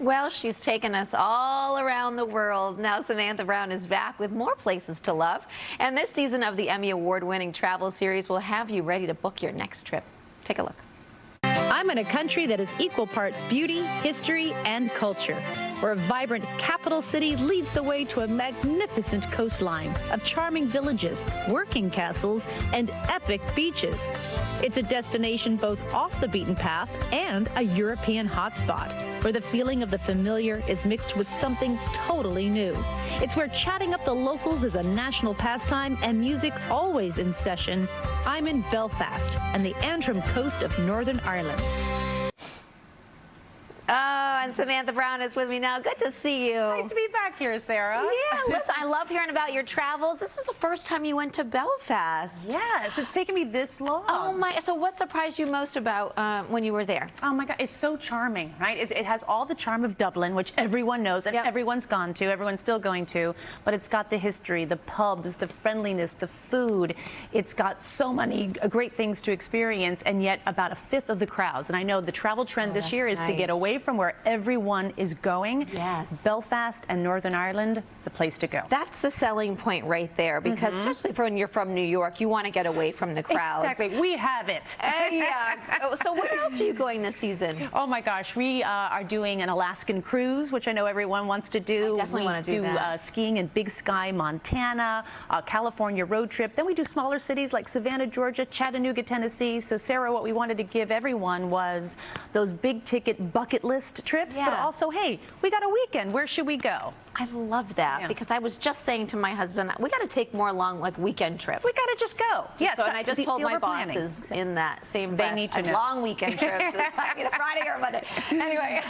Well, she's taken us all around the world. Now Samantha Brown is back with more places to love. And this season of the Emmy Award-winning travel series will have you ready to book your next trip. Take a look. I'm in a country that is equal parts beauty, history, and culture, where a vibrant capital city leads the way to a magnificent coastline of charming villages, working castles, and epic beaches. It's a destination both off the beaten path and a European hotspot, where the feeling of the familiar is mixed with something totally new. It's where chatting up the locals is a national pastime and music always in session. I'm in Belfast and the Antrim coast of Northern Ireland. Oh, and Samantha Brown is with me now. Good to see you. Nice to be back here, Sarah. Yeah, listen, I love hearing about your travels. This is the first time you went to Belfast. Yes, it's taken me this long. Oh my, so what surprised you most about when you were there? Oh my God, it's so charming, right? It has all the charm of Dublin, which everyone knows and everyone's gone to, everyone's still going to, but it's got the history, the pubs, the friendliness, the food. It's got so many great things to experience, and yet about a fifth of the crowds. And I know the travel trend this year is to get away from where everyone is going. Yes. Belfast and Northern Ireland, the place to go. That's the selling point right there, because especially when you're from New York, you want to get away from the crowds. Exactly. We have it. Yeah. So where else are you going this season? Oh my gosh, we are doing an Alaskan cruise, which I know everyone wants to do. I definitely want to do that. Skiing in Big Sky, Montana, California road trip. Then we do smaller cities like Savannah, Georgia, Chattanooga, Tennessee. So Sarah, what we wanted to give everyone was those big ticket bucket list trips, but also, hey, we got a weekend. Where should we go? I love that because I was just saying to my husband, we got to take more long, like weekend trips. We got to just go. Yes. So, and I just told my bosses in that same breath, they need to know. Long weekend trips. I mean, a Friday or a Monday. Anyway,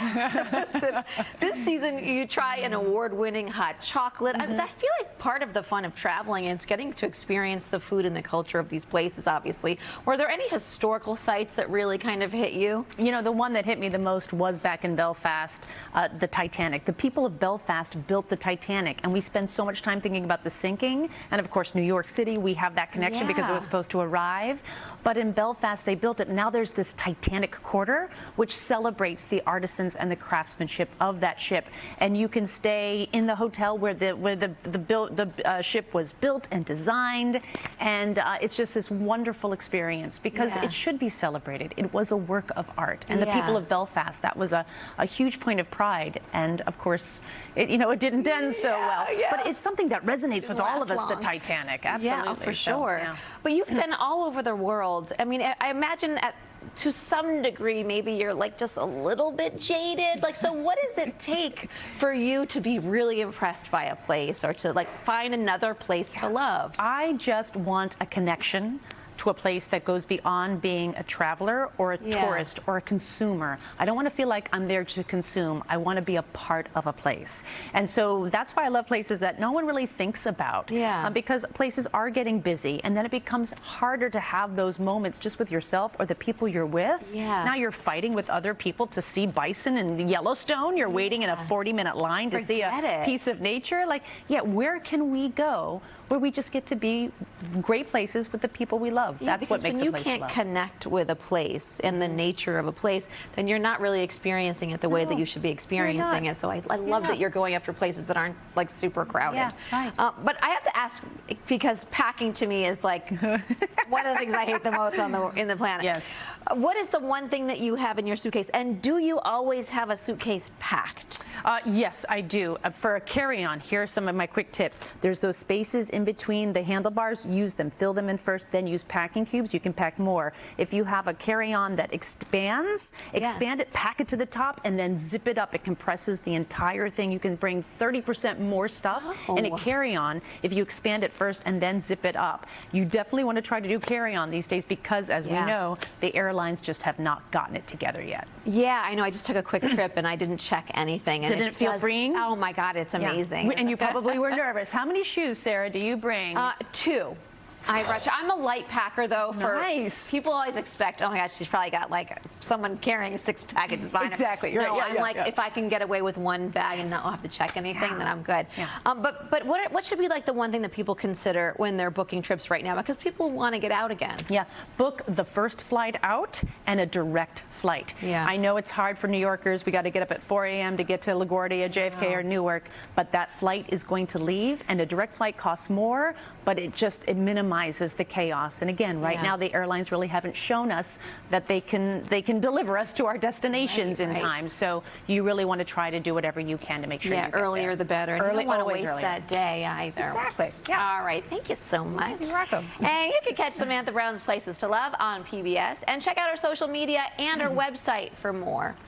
listen, this season you try an award-winning hot chocolate. I feel like part of the fun of traveling is getting to experience the food and the culture of these places, obviously. Were there any historical sites that really kind of hit you? You know, the one that hit me the most was back in Belfast, the Titanic. The people of Belfast built the Titanic, and we spend so much time thinking about the sinking. And of course, New York City, we have that connection because it was supposed to arrive. But in Belfast, they built it. Now there's this Titanic quarter, which celebrates the artisans and the craftsmanship of that ship. And you can stay in the hotel where the ship was built and designed. And it's just this wonderful experience because it should be celebrated. It was a work of art. And the people of Belfast, that was a huge point of pride. And of course, it didn't end so well. But it's something that resonates with all of us, the Titanic. Absolutely. Yeah, for sure. But you've been all over the world. I mean, I imagine to some degree, maybe you're like just a little bit jaded. Like, so what does it take for you to be really impressed by a place or to like find another place to love? I just want a connection to a place that goes beyond being a traveler or a tourist or a consumer. I don't want to feel like I'm there to consume. I want to be a part of a place. And so that's why I love places that no one really thinks about. Because places are getting busy, and then it becomes harder to have those moments just with yourself or the people you're with. Now you're fighting with other people to see bison in Yellowstone. You're waiting in a 40-minute line to see a piece of nature. Like, where can we go where we just get to be great places with the people we love? That's what makes a place to love. When you can't connect with a place and the nature of a place, then you're not really experiencing it the way that you should be experiencing it. So I love that you're going after places that aren't like super crowded. But I have to ask, because packing to me is like one of the things I hate the most in the planet. What is the one thing that you have in your suitcase? And do you always have a suitcase packed? Yes, I do. For a carry-on, here are some of my quick tips. There's those spaces in between the handlebars. Use them, fill them in first, then use packing cubes. You can pack more. If you have a carry-on that expands, expand it, pack it to the top, and then zip it up. It compresses the entire thing. You can bring 30% more stuff in a carry-on if you expand it first and then zip it up. You definitely want to try to do carry-on these days because, as we know, the airlines just have not gotten it together yet. Yeah, I know. I just took a quick trip and I didn't check anything. And didn't it feel freeing? Oh my God, it's amazing. And you probably were nervous. How many shoes, Sarah, do you bring? 2. I'm a light packer though. For nice. People always expect, oh my gosh, she's probably got like someone carrying 6 packages behind her. Exactly. No, I'm like, if I can get away with one bag and not have to check anything, then I'm good. Yeah. But what should be like the one thing that people consider when they're booking trips right now? Because people want to get out again. Yeah, book the first flight out and a direct flight. Yeah. I know it's hard for New Yorkers. We got to get up at 4 a.m. to get to LaGuardia, JFK, or Newark, but that flight is going to leave, and a direct flight costs more, but it minimizes the chaos. And again, right now the airlines really haven't shown us that they can deliver us to our destinations in time. So you really want to try to do whatever you can to make sure. Yeah, earlier the better. And you don't want to waste that day either. Exactly. Yeah. All right. Thank you so much. You're welcome. And you can catch Samantha Brown's Places to Love on PBS and check out our social media and our website for more.